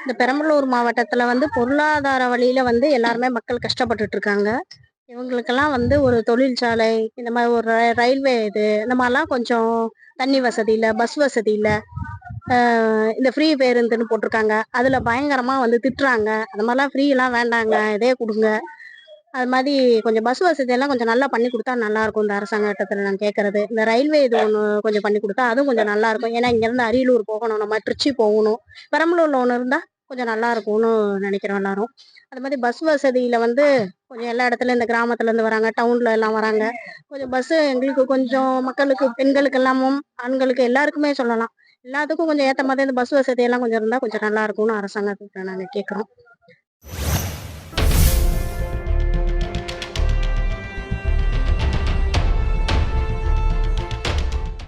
இந்த பெரம்பலூர் மாவட்டத்துல பொருளாதார வழியில எல்லாருமே மக்கள் கஷ்டப்பட்டுட்டு இருக்காங்க. இவங்களுக்கெல்லாம் ஒரு தொழிற்சாலை, இந்த மாதிரி ஒரு ரயில்வே இந்த மாதிரிலாம் கொஞ்சம் தண்ணி வசதி இல்ல, பஸ் வசதி இல்ல. இந்த ஃப்ரீ பேருந்துன்னு போட்டிருக்காங்க. அதுல பயங்கரமா திட்டுறாங்க. அந்த மாதிரிலாம் ஃப்ரீ எல்லாம் வேண்டாங்க, இதே கொடுங்க. அது மாதிரி கொஞ்சம் பஸ் வசதி எல்லாம் கொஞ்சம் நல்லா பண்ணி கொடுத்தா நல்லா இருக்கும். இந்த அரசாங்கத்துல நான் கேட்கறது, இந்த ரயில்வே இது ஒன்று கொஞ்சம் பண்ணி கொடுத்தா அதுவும் கொஞ்சம் நல்லா இருக்கும். ஏன்னா இங்க இருந்து அரியலூர் போகணும், நம்ம திருச்சி போகணும். பெரம்பலூர்ல ஒன்று இருந்தா கொஞ்சம் நல்லா இருக்கும்னு நினைக்கிறோம் எல்லாரும். அது மாதிரி பஸ் வசதியில கொஞ்சம் எல்லா இடத்துல இந்த கிராமத்துல இருந்து வராங்க, டவுன்ல எல்லாம் வராங்க. கொஞ்சம் பஸ் எங்களுக்கு கொஞ்சம் மக்களுக்கு, பெண்களுக்கு எல்லாமும் ஆண்களுக்கு எல்லாருக்குமே சொல்லலாம், எல்லாத்துக்கும் கொஞ்சம் ஏத்த மாதிரி இந்த பஸ் வசதி எல்லாம் கொஞ்சம் இருந்தா கொஞ்சம் நல்லா இருக்கும்னு அரசாங்கத்துக்கு நாங்க கேட்கிறோம்.